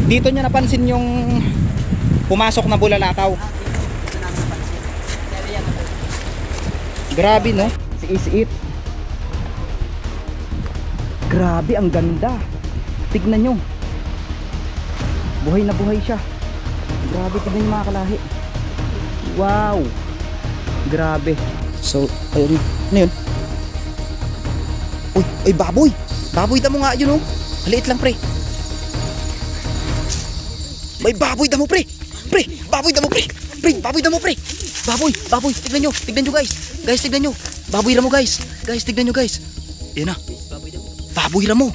Dito nyo napansin yung pumasok na bulalakaw. Grabe no, si Is-It. Grabe, ang ganda. Tignan nyo, buhay na buhay siya. Grabe, tignan nyo mga kalahi. Wow, grabe. So, ayun, ano yun? Uy, ay baboy. Baboy damo nga yun oh. Maliit lang pre. May baboy damo pre. Pre, baboy damo pre. Pre, baboy damo pre. Baboy, tignan nyo guys. Guys, tignan nyo. Baboy ramo guys. Guys, tignan nyo guys. Ayan na. Baboy ramo.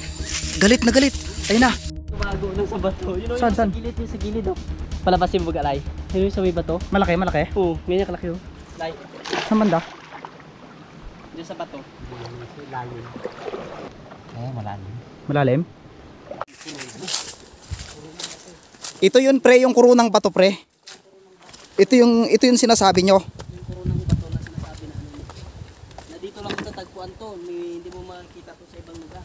Galit na galit. Ayan na. Tumago na sa bato. Yun Saan? yung sa gilid oh. Palabasin mo bagalay. Yun yung sa may bato. Malaki. Oo, ganyan kalaki oh. Lay. Saan banda? Diyan sa bato. Lalim. Malalim? Ito yun pre, yung kurunang bato pre. Ito yung sinasabi nyo. Yung kurunang bato na sinasabi na dito lang matatagpuan to. Hindi mo makikita to sa ibang lugar.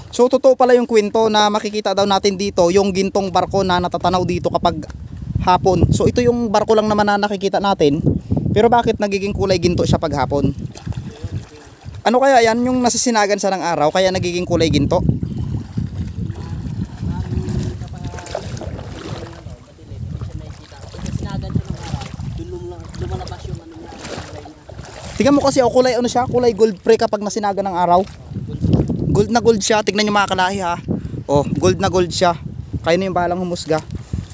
So totoo pala yung kwento na makikita daw natin dito yung gintong barko na natatanaw dito kapag hapon. So ito yung barko lang naman na nakikita natin. Pero bakit nagiging kulay ginto siya pag hapon? Ano kaya yan, yung nasisinagan sa ng araw kaya nagiging kulay ginto? Tingnan mo kasi kulay ano siya, kulay gold pre kapag nasinagan ng araw. Gold na gold siya, tignan nyo mga kalahi ha. Oh, gold na gold siya. Kayo na yung bahalang humusga.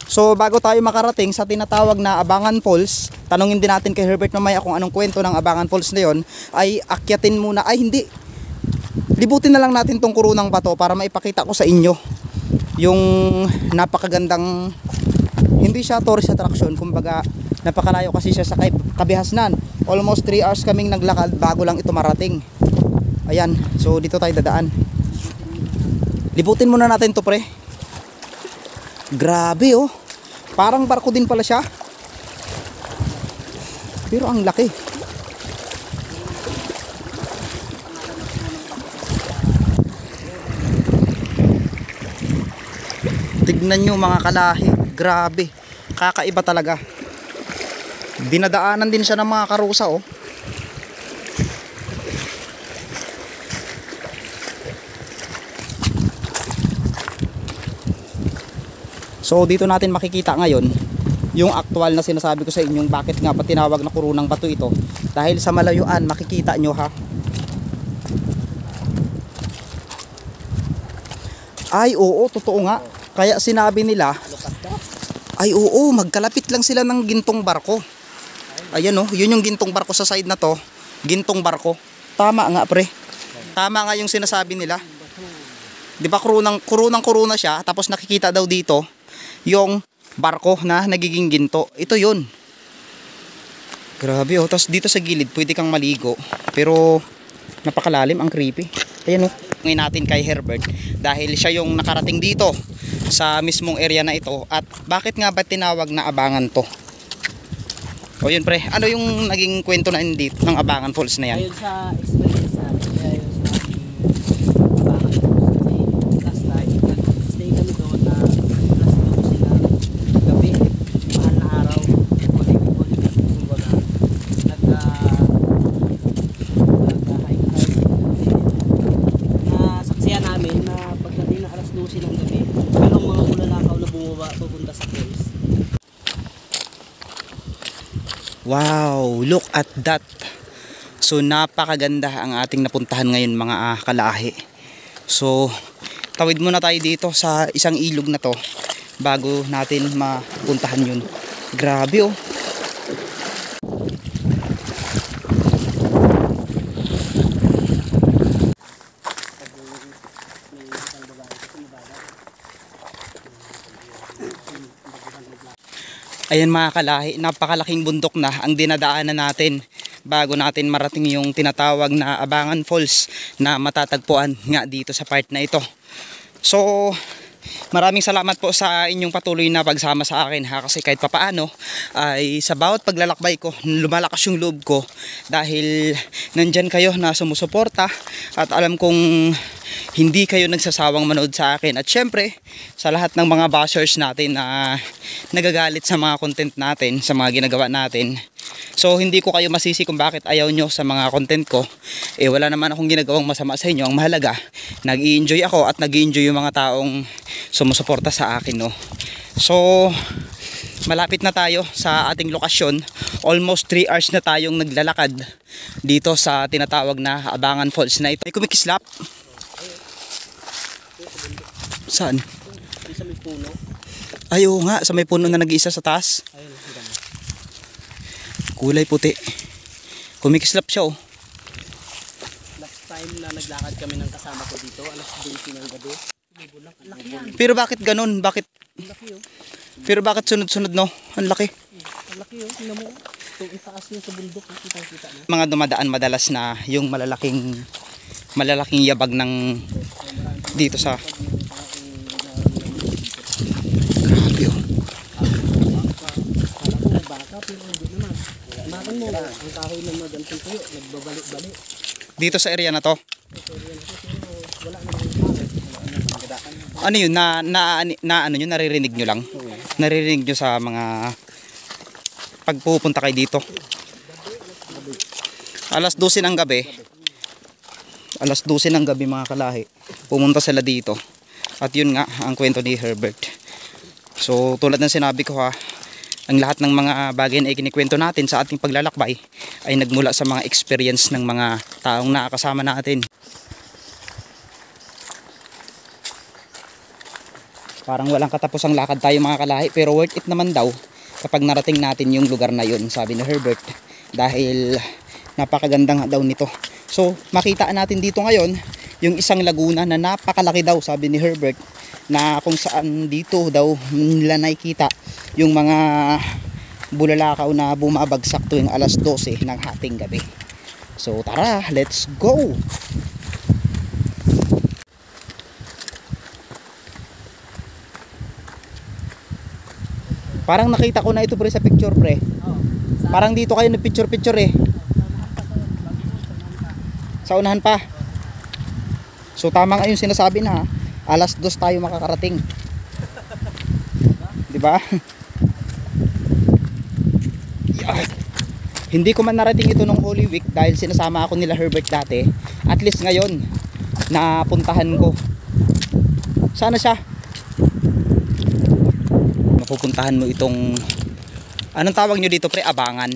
So bago tayo makarating sa tinatawag na Abangan Falls, tanungin din natin kay Herbert mamaya kung anong kwento ng Abangan Falls na yon, ay akyatin muna, ay hindi, libutin na lang natin tong kurunang bato para maipakita ko sa inyo yung napakagandang, hindi siya tourist attraction, kumbaga napakalayo kasi siya sa Kabihasnan. Almost 3 hours kaming naglakad bago lang ito marating. Ayan, so dito tayo dadaan. Libutin muna natin to pre. Grabe oh, parang barko din pala siya, pero ang laki. Tignan nyo mga kalahi, grabe, kakaiba talaga. Dinadaanan din siya ng mga karusa oh. So dito natin makikita ngayon yung actual na sinasabi ko sa inyong bakit nga pa tinawag na kurunang bato ito. Dahil sa malayuan makikita nyo ha. Ay oo, totoo nga. Kaya sinabi nila, ay oo, magkalapit lang sila ng gintong barko. Ayan oh, yun yung gintong barko sa side na to. Gintong barko. Tama nga pre. Tama nga yung sinasabi nila. Di ba kurunang siya, tapos nakikita daw dito yung barko na nagiging ginto. Ito yun. Grabe oh. Tapos dito sa gilid pwede kang maligo, pero napakalalim, ang creepy. Ayan oh. Ngayon natin kay Herbert dahil siya yung nakarating dito sa mismong area na ito. At bakit nga ba tinawag na Abangan to? O yun pre, ano yung naging kwento na dito ng Abangan Falls na yan? Ayun sa experience namin, kaya yun sa Abangan Falls. Kasi last time, nag-stay kami doon na alas 12 ng gabi. Mahal na araw. Holiday. Kumbaga, nag-hike. Nasaksiyan namin na pagdating na alas 12 ng gabi, mayroong mga bulalakaw na bumaba pupunta sa falls. Wow, look at that. So napakaganda ang ating napuntahan ngayon mga kalahi. So tawid muna tayo dito sa isang ilog na to bago natin mapuntahan yun. Grabe oh. Ayan mga kalahi, napakalaking bundok na ang dinadaanan natin bago natin marating yung tinatawag na Abangan Falls na matatagpuan nga dito sa part na ito. So maraming salamat po sa inyong patuloy na pagsama sa akin ha, kasi kahit papaano ay sa bawat paglalakbay ko lumalakas yung loob ko dahil nandyan kayo na sumusuporta at alam kong hindi kayo nagsasawang manood sa akin, at syempre sa lahat ng mga bashers natin na nagagalit sa mga content natin, sa mga ginagawa natin. So hindi ko kayo masisi kung bakit ayaw nyo sa mga content ko. Wala naman akong ginagawang masama sa inyo. Ang mahalaga, nag-i-enjoy ako at nag-i-enjoy yung mga taong sumusuporta sa akin, no? So malapit na tayo sa ating lokasyon. Almost 3 hours na tayong naglalakad dito sa tinatawag na Abangan Falls na ito. May kumikislap. Saan? Sa may puno. Ay, oo nga, sa may puno na nag-iisa sa taas. Ayun, hanggang. Kulay puti. Kumikislap siya, oh. Last time na naglakad kami ng kasama ko dito, alas 20 ng gabi. May bulak. Ang laki yan. Pero bakit ganun? Bakit? Ang laki oh. Pero bakit sunod-sunod, no? Ang laki. Ang laki oh. Tingnan mo. Itong itaas niya sa bundok. Kita na. Mga dumadaan madalas na yung malalaking yabag ng dito sa grabe, oh. Kala ko baka pero hindi naman. Nakan mo ang kahoy na magantong tuyo. Nagbabalik-balik. Dito sa area na to. Wala namang kahoy. Ano yun? Ano yun? Naririnig nyo lang? Naririnig nyo sa mga pagpupunta kayo dito? Alas 12 ng gabi. Alas 12 ng gabi mga kalahi. Pumunta sila dito. At yun nga ang kwento ni Herbert. So tulad ng sinabi ko ha, ang lahat ng mga bagay na ikinikwento natin sa ating paglalakbay ay nagmula sa mga experience ng mga taong nakakasama natin. Parang walang katapusang lakad tayo mga kalahi, pero worth it naman daw kapag narating natin yung lugar na yun, sabi ni Herbert, dahil napakaganda nga daw nito. So makita natin dito ngayon yung isang laguna na napakalaki daw, sabi ni Herbert, na kung saan dito daw nila nakikita yung mga bulalakaw na bumabagsak tuwing alas 12 ng hating gabi. So tara, let's go! Parang nakita ko na ito pre sa picture pre. Parang dito kayo na picture eh. Sa unahan pa. So tama nga yung sinasabi na alas 2 tayo makakarating. Di ba? Yeah. Hindi ko man narating ito nung Holy Week dahil sinasama ako nila Herbert dati. At least ngayon napuntahan ko. Sana siya. Mapupuntahan mo itong anong tawag nyo dito pre? Abangan.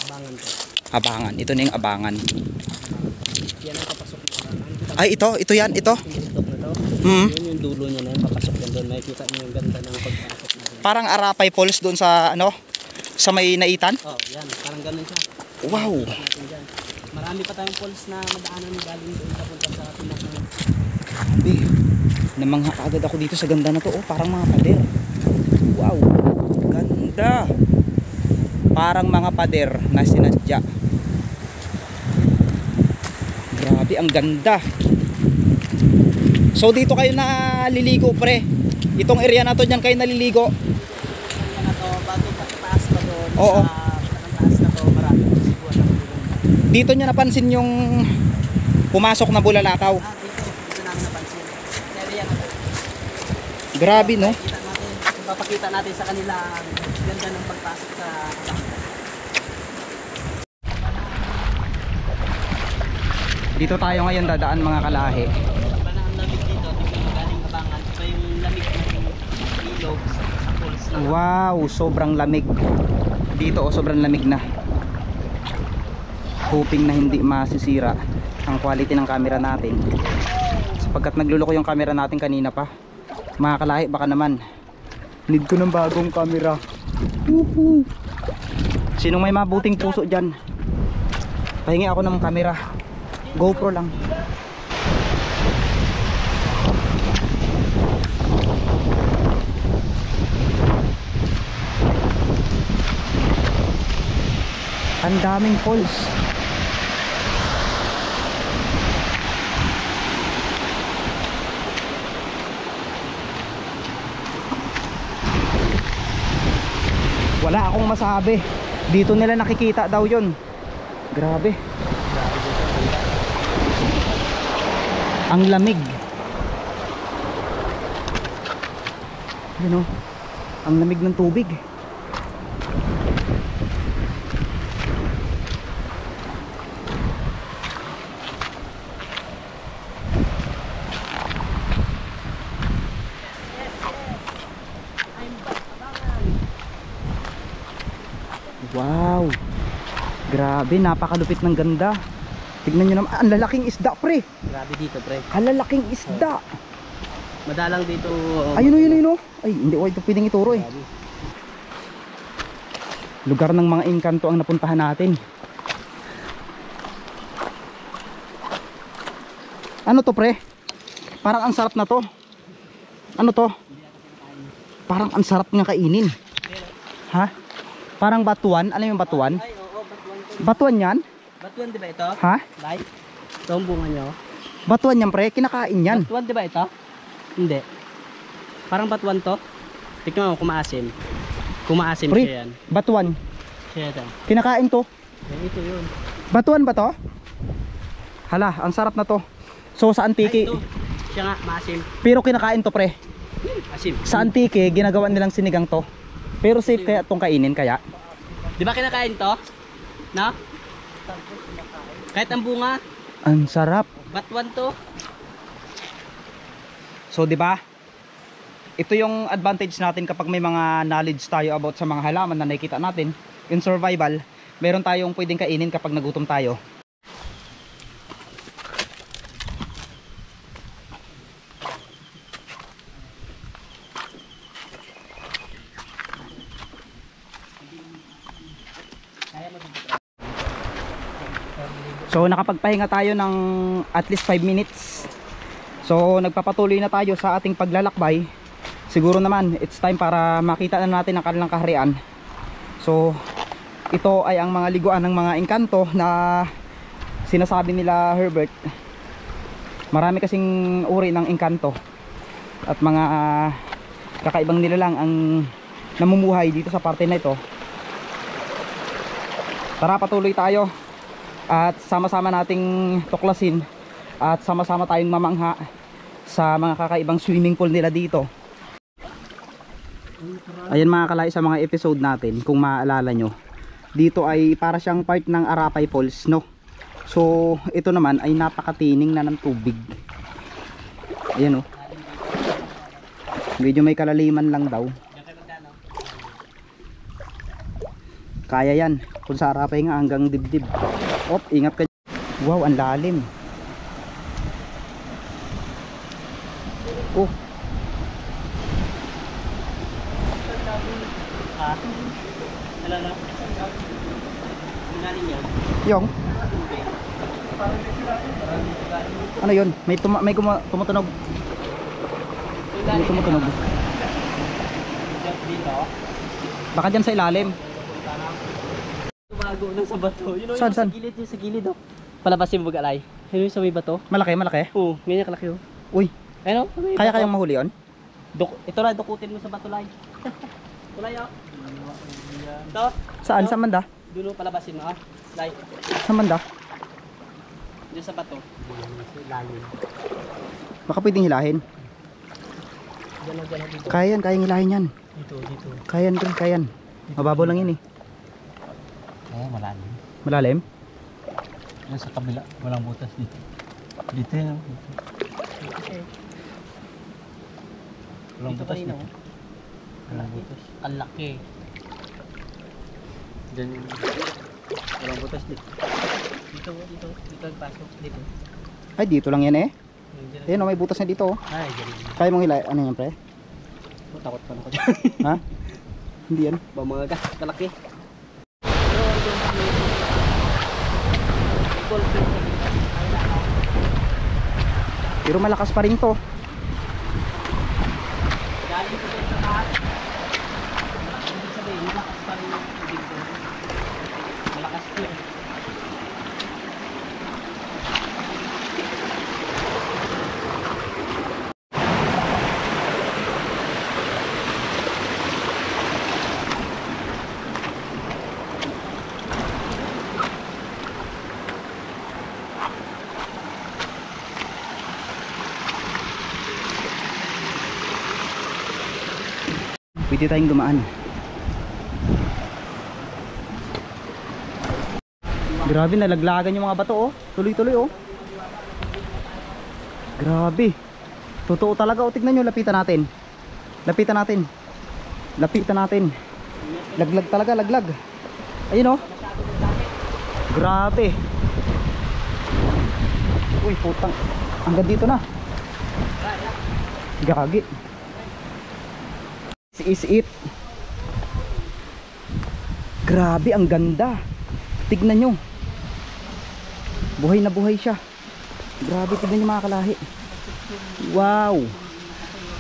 Abangan ko. Abangan. Ito na yung abangan. Yan ang papasok ng abangan. Ay ito yan, ito. Yung na to. Mm. Yun yung dulo niya na yun. Papasok yan doon. Makikita niyo yung ganda ng pagpasok na doon. Parang Arapay Falls doon sa ano? Sa may naitan? Oh, yan. Parang ganun siya. Wow. Natin dyan. Marami pa tayong falls na madaanan galing doon papunta sa pinaka. Grabe. Namangha agad ako dito sa ganda na to. Oh, parang mga pader. Wow. Ganda. Parang mga pader na sinadya. Grabe, ang ganda. So dito kayo naliligo pre. Itong area na to, diyan kayo naliligo. Yan na to, bago pataas pa doon. Oo. Sa taas na to, marami pa siguan na doon. Dito nyo napansin yung pumasok na bulalakaw. Dito namin napansin. Area na to. Grabe no. Kita natin, papakita natin sa kanila ang ganda ng pagpasok sa abangan. Dito tayo ngayon dadaan mga kalahi. Iba na ang lamig dito, tingnan mo galing abangan. Iba yung lamig ng ilog sa falls na. Wow, sobrang lamig. Dito oh, sobrang lamig na. Hoping na hindi masisira ang quality ng camera natin. Sapagkat nagluloko yung camera natin kanina pa. Mga kalahi, baka naman need ko ng bagong camera. Woohoo! Sinong may mabuting puso dyan? Pahingi ako ng camera. GoPro lang. Ang daming falls. Wala akong masabi. Dito nila nakikita daw yun. Grabe. Ang lamig. Yun o. Ang lamig ng tubig. Wow. Grabe, napakalupit ng ganda. Tignan nyo naman, ang lalaking isda pre. Grabe dito, pre. Ang lalaking isda. Madalang dito. Ayun o, yun o. Ay, hindi ko ito pwedeng ituro eh. Lugar ng mga engkanto ang napuntahan natin. Ano to pre? Parang ang sarap na to. Ano to? Parang ang sarap nga kainin. Ha? Parang batuan. Ano yung batuan? Ay, oo, batuan to. Batuan yan? Batuan, di ba ito? Ha? Like? Ito ang bunga nyo. Batuan yan pre, kinakain yan. Batuan, di ba ito? Hindi. Parang batuan to. Tignan mo, kumaasim. Kumaasim Pre, siya yan. batuan. Siya yan. Kinakain to. Ito yun. Batuan ba to? Hala, ang sarap na to. So sa Ay, Antique, ito. Siya nga, maasim. pero kinakain to pre. Asim. Sa Antique, ginagawa nilang sinigang to. Pero safe kaya itong kainin kaya? Di ba kinakain to? No? Kahit ang bunga, Ang sarap. batuan to. So di ba? Ito yung advantage natin kapag may mga knowledge tayo about sa mga halaman na nakikita natin in survival. Meron tayong pwedeng kainin kapag nagutom tayo. So nakapagpahinga tayo ng at least 5 minutes. So nagpapatuloy na tayo sa ating paglalakbay. Siguro naman it's time para makita na natin ang kanilang kaharian. So ito ay ang mga liguan ng mga engkanto na sinasabi nila Herbert. Marami kasing uri ng engkanto at mga kakaibang nilalang ang namumuhay dito sa parte na ito. Tara, patuloy tayo at sama-sama nating tuklasin at sama-sama tayong mamangha sa mga kakaibang swimming pool nila dito. Ayan mga kalay, sa mga episode natin, kung maaalala nyo, dito ay para siyang part ng Arapay Falls, no? So ito naman ay napakatining na ng tubig. Ayan o. Medyo may kalaliman lang daw. Kaya yan. Kung sa Arapay nga hanggang dibdib. Op, ingat ka. Wow, ang lalim. Oh. Wala na. Galing yan. Yung. Ano yun? May tumutunog. May tumutunog. Dito. Baka dyan sa ilalim. Tumago na sa bato. Yun o, Saan, yung saan? sa gilid, yung sa gilid o. Palabasin mo bagalay. Yun yung sa may bato. Malaki, malaki. Oo, ganyan kalaki o. Uy, Ayun o, sa may kaya bato. kayang mahuli yun? Ito na, dukutin mo sa bato lay. Tulay o. Ito. Saan? Saan banda? Dulo palabasin mo ah. Lay. Saan banda? Diyan sa bato. Layo. Baka pwedeng hilahin. Diyan o, dito. Kaya yan, kayang hilahin yan. Dito, dito. Kaya yan, kaya yan. Mababaw lang yun eh. Oo, malalim. Malalim? Yan sa kabila, walang butas dito. Dito yan. Walang butas dito. Walang butas. Ang laki. Diyan yung... Walang butas dito. Dito, dito. Dito ang pasok. Dito. Ay, dito lang yan eh. Diyan. Ayun o, may butas na dito oh. Ay, dyan. Kaya mong hilahin. Ano yan pre? Takot pa na ko dyan. Ha? Hindi yan. Ba mga kalaki. Pero malakas pa rin to. Galing ko sa taas. Ibig sabihin, malakas pa rin yung tubig ko. Malakas po. Pwede tayong dumaan. Grabe, nalaglagan yung mga bato oh. Tuloy-tuloy oh. Grabe. Totoo talaga oh. Tignan nyo, lapitan natin. Lapitan natin. Lapitan natin. Laglag talaga, laglag. Ayun oh. Grabe. Uy, putang. Hanggang dito na. Gagi. This is it. Grabe, ang ganda. Tignan nyo. Buhay na buhay siya. Grabe, tignan nyo mga kalahi. Wow.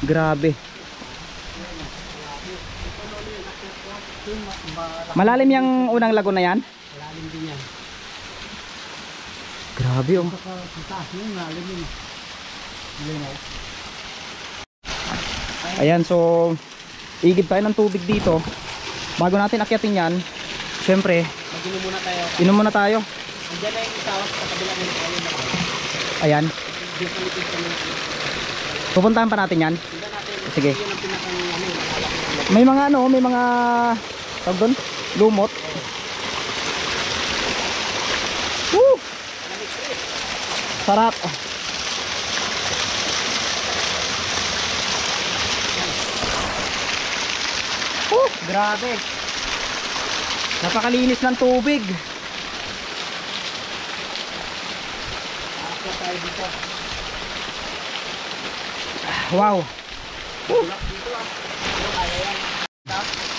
Grabe. Malalim yung unang lago na yan? Malalim din yan. Grabe oh. Ayan, so igib tayo ng tubig dito. Bago natin akyatin yan, syempre Mag-inom muna tayo. inom muna tayo. Andiyan na yung isawas sa kabila ng tayo. Ayan, Dito nipis kami. pupuntahan pa natin yan. Tignan natin. Sige. Yun ang pinakang ano, nakalak. May mga ano, may mga tawag doon, lumot. Woo! Sarap. Grabe. Napakalinis ng tubig. Aakyat tayo dito. Wow.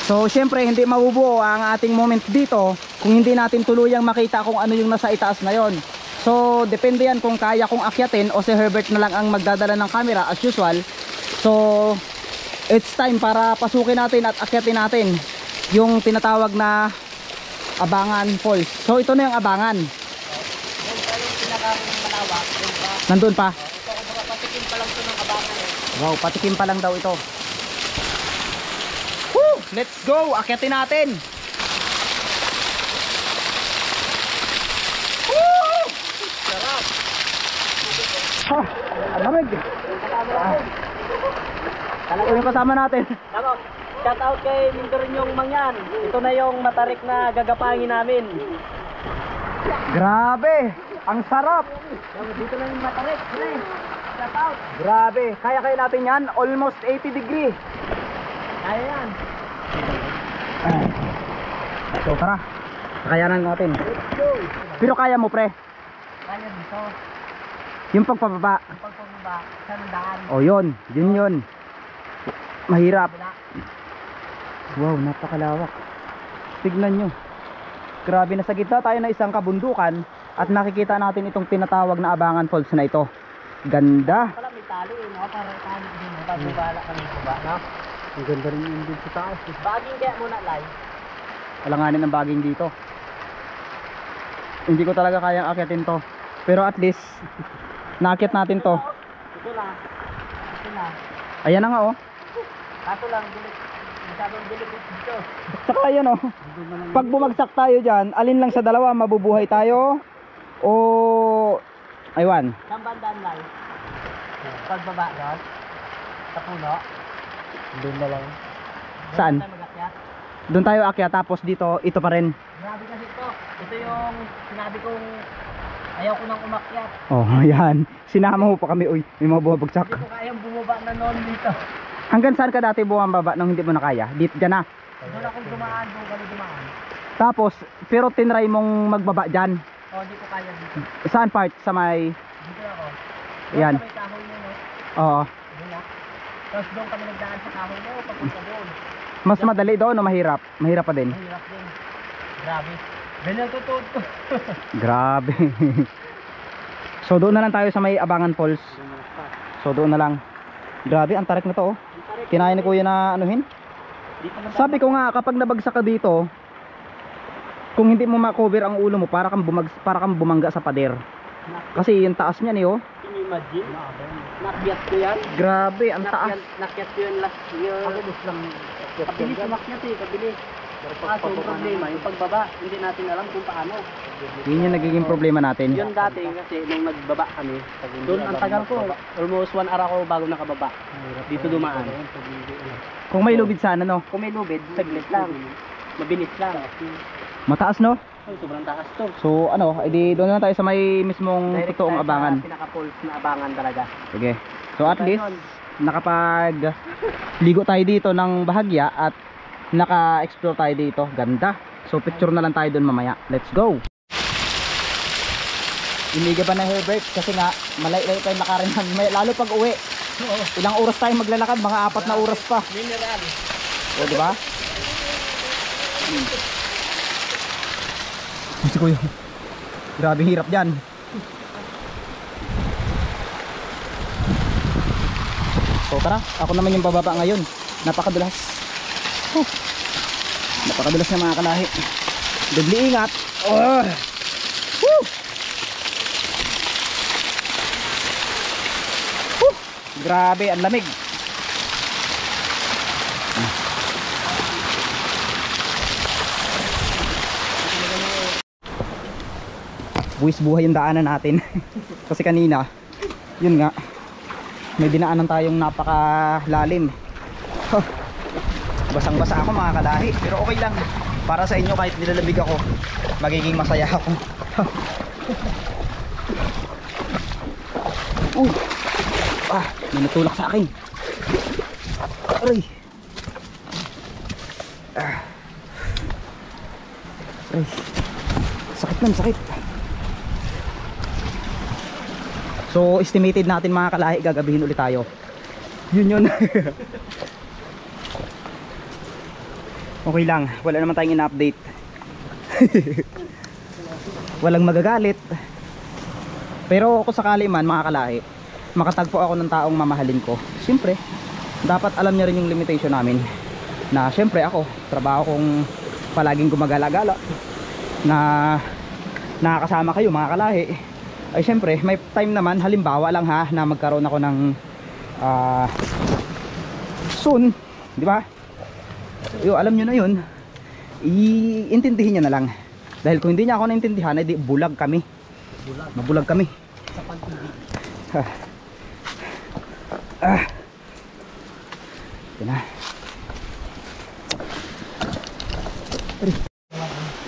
So syempre hindi mabubuo ang ating moment dito kung hindi natin tuluyang makita kung ano yung nasa itaas na yon. So depende yan kung kaya kong akyatin o si Herbert na lang ang magdadala ng camera as usual. So it's time para pasukin natin at akyatin natin yung tinatawag na Abangan Falls. So ito na yung Abangan. Yung tayo pinakang malawak. Yung pa. Nandun pa. Ito, kumbaga patikin pa lang ito ng Abangan eh. Wow, patikim pa lang daw ito. Woo! Let's go! Akyatin natin! Woo! Sarap. Ah, ang lamig! Talaga Yung kasama natin. Ako, shout out kay Mindorinyong Mangyan. Ito na yung matarik na gagapangin namin. Grabe! Ang sarap! Dito na yung matarik. Shout out. Grabe! Kaya natin yan. Almost 80 degree. Kaya yan. So tara. Kakayanan natin. Let's go. Pero kaya mo pre. Kaya dito. Yung pagpababa. Ang pagpababa. Sandaan. O yun. Yun. Mahirap. Wala. Wow, napakalawak. Tignan nyo. Grabe, nasa gitna tayo na isang kabundukan at nakikita natin itong tinatawag na Abangan Falls na ito. Ganda. Pala may tali eh, no? Para tali din. Pagbubala kami baba, no? Ang ganda rin yung dito sa taas. Baging kaya muna, Lai. Alanganin ang baging dito. Hindi ko talaga kayang akyatin to. Pero at least, naakyat natin to. Ito na. Ito na. Ayan na nga oh. Kaso lang, bilik. Masyadong bilik dito. Saka ayan oh. Pag bumagsak tayo dyan, alin lang sa dalawa, mabubuhay tayo o aywan. Saan bandaan, Lai? Pagbaba doon? Sa puno? Doon na lang. Saan? Doon tayo mag-akyat? Doon tayo akyat tapos dito ito pa rin. Grabe kasi ito. Ito yung sinabi kong ayaw ko nang umakyat. Oh, ayan. Sinama mo pa kami. Uy, may mga bumabagsak. Hindi ko kayang bumaba na noon dito. Hanggang saan ka dati bumababa nung hindi mo na kaya? Dito dyan na. Doon akong dumaan, doon kami dumaan. Tapos, pero tinry mong magbaba dyan. O, hindi ko kaya dito. Saan part? Sa may... Dito ako. Yan. Doon sa may kahoy mo, no? Oo. Doon na. Tapos doon kami nagdaan sa kahoy mo, papunta doon. Mas madali doon o mahirap? Mahirap pa din. Mahirap din. Grabe. Ganyan totoo. Grabe. So doon na lang tayo sa may Abangan Falls. So doon na lang. Grabe, ang tarik na to oh. Kinaya ni kuya na anuhin. Sabi ko nga, kapag nabagsak ka dito, kung hindi mo ma-cover ang ulo mo, para kang bumangga sa pader. Kasi yung taas niyan eh oh. Can you imagine? Nakyat ko yan. Grabe, ang taas. Nakyat ko yan last year. Kabilis lang. Kabilis umakyat eh, kabilis. Kaso yung problema, yung pagbaba, hindi natin alam kung paano. Yun yung nagiging problema natin. Yun dati kasi nung nagbaba kami, doon ang tagal ko, almost 1 hour ako bago nakababa. Dito dumaan. Kung may lubid sana, no? Kung may lubid, saglit lang. Mabilis lang. Mataas, no? Ay, sobrang taas to. So ano, edi doon na tayo sa may mismong Direct totoong tayo sa abangan. pinaka-pulse na abangan talaga. Sige. So at least nakapag ligo tayo dito ng bahagya at naka-explore tayo dito. Ganda. So picture na lang tayo doon mamaya. Let's go. Iniga pa na hair break kasi nga malay-lay tayo lakarin lalo pag uwi. Ilang oras tayo maglalakad? Mga 4 na oras pa. Mineral. O diba? Si Kuya. Grabe hirap dyan. So tara, ako naman yung bababa ngayon. Napakadulas. Napakadulas ng mga kalahi. Dubli ingat. Woo! Grabe, ang lamig. Buwis buhay yung daanan natin. Kasi kanina, yun nga, may dinaanan tayong napakalalim. Basang basa ako mga kalahi, pero okay lang. Para sa inyo kahit nilalamig ako, magiging masaya ako. May natulak sa akin. Aray. Aray. Sakit man, sakit. So estimated natin mga kalahi, gagabihin ulit tayo. Yun. Okay lang, wala naman tayong in-update. Walang magagalit. Pero kung sakali man mga kalahi, makatagpo ako ng taong mamahalin ko, siyempre dapat alam niya rin yung limitation namin. Na siyempre ako, trabaho kong palaging gumagala-gala, na nakakasama kayo mga kalahi. Ay siyempre may time naman, halimbawa lang ha, na magkaroon ako ng soon, di ba? Yo, alam nyo na yun, iintindihin niya na lang. Dahil kung hindi niya ako naintindihan, edi bulag kami. Mabulag kami. Sa pag-ibig. Ito na.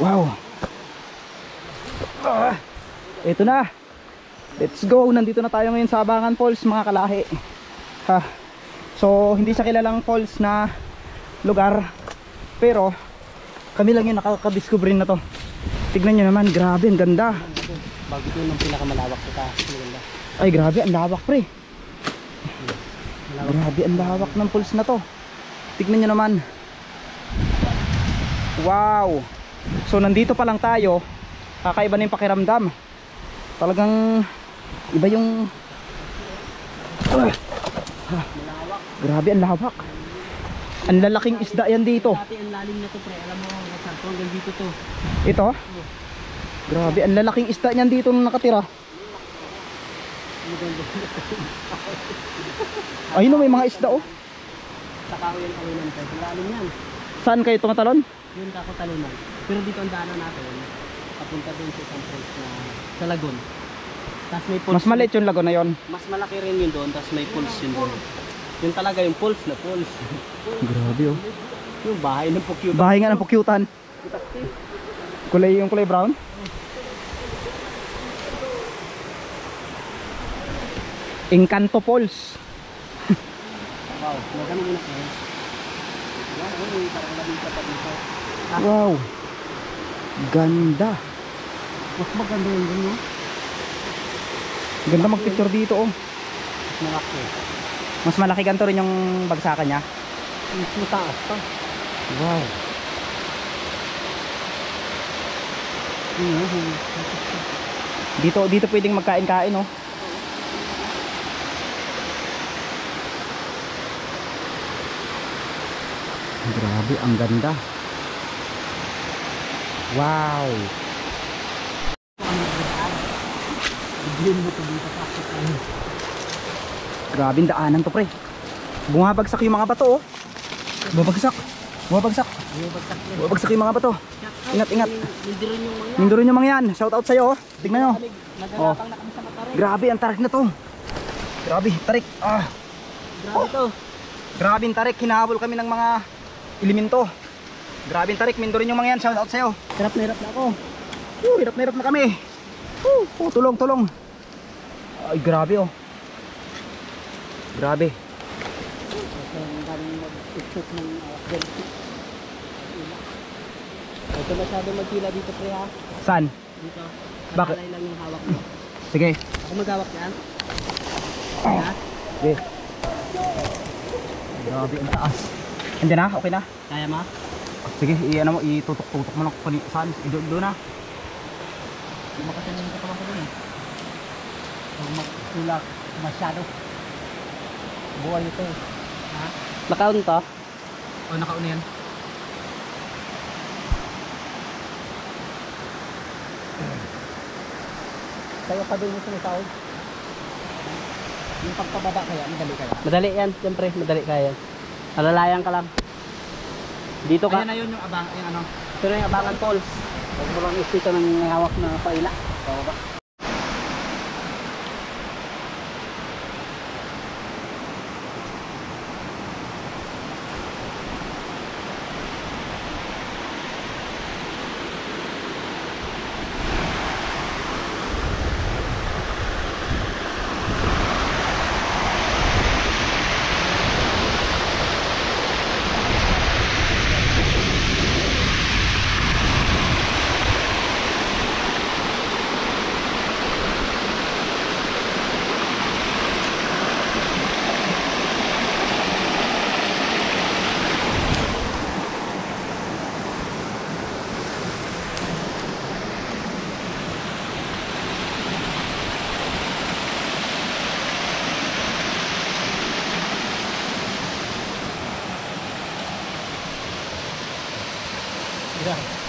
Wow. Ito na. Let's go. Nandito na tayo ngayon sa Abangan Falls mga kalahi. So hindi siya kilalang falls na lugar, pero kami lang yung nakakadiscover na to. Tignan nyo naman, grabe, ang ganda. Bago ito yung pinakamalawak sa taas. Maganda. Ay grabe, ang lawak pre. Grabe, ang lawak ng falls na to. Tignan nyo naman. Wow. So nandito pa lang tayo, kakaiba na yung pakiramdam. Talagang iba yung grabe, ang lawak. Ang lalaking isda yan dito. Dati ang lalim na to pre, alam mo kasarto hanggang dito to. Ito? Grabe, ang lalaking isda niyan dito nung nakatira. Ayun o, may mga isda oh. Saka ko yung talunan pre, ang lalim yan. Saan kayo tumatalon? Yun kako talunan. Pero dito ang daanan natin, papunta doon sa isang falls na sa lagoon. Tapos may falls. Mas maliit yung lago na yon. Mas malaki rin yun doon, tapos may falls yun doon. Yun talaga yung falls na falls. Grabe oh. Yung bahay ng Pukyutan. Bahay nga ng pukyutan. Yung kulay brown. Encanto Falls. Wow, maganda muna kayo. Parang lamig ka pa dito. Wow. Ganda. Mas maganda yun doon, no? Ganda mag-picture dito oh. Malaki. Mas malaki ganito rin yung bagsakan niya. Mas mataas pa. Wow. Dito pwedeng magkain-kain oh. Grabe, ang ganda. Wow. Grabe ang daanan to pre. Bumabagsak yung mga bato oh. Bumabagsak. Bumabagsak. Bumabagsak na. Bumabagsak yung mga bato. Ingat, ingat. Hindi rin yung mga. Mindoro nyo mga yan. Shout out sa'yo. Oh. Tingnan nyo. Nagalapang na kami sa mata rin. Grabe, ang tarik na to. Grabe, tarik. Grabe to. Grabe ang tarik. Hinahabol kami ng mga elemento. Grabe ang tarik. Mindoro nyo mga yan. Shout out sa'yo. Hirap na hirap na ako. Hirap na hirap na kami. Tulong, tulong. Ay, grabe oh. Grabe. Ang daming mag-shoot ng ganito. Ito masyado magtila dito pre ha. Saan? Dito. Bakit? Matalay lang yung hawak mo. Sige. Ako maghawak yan. Ha? Sige. Grabe ang taas. Andiyan na? Okay na? Kaya ma? Sige, i-ano mo, itutok-tutok mo lang kung saan. Doon na. Hindi makasanin yung katawan ko dun eh. Huwag magtulak masyado. Buhay ito eh. Ha? Nakaon to? O, nakauna yan. Kaya pa doon yung sumisahod. Yung pagpababa kaya, madali kaya? Madali yan, siyempre, madali kaya yan. Alalayan ka lang. Dito ka. Ayan na yun yung abang, yung ano. Ito na yung Abangan Falls. Huwag mo lang isito ng hawak na paila. Baba. Yeah.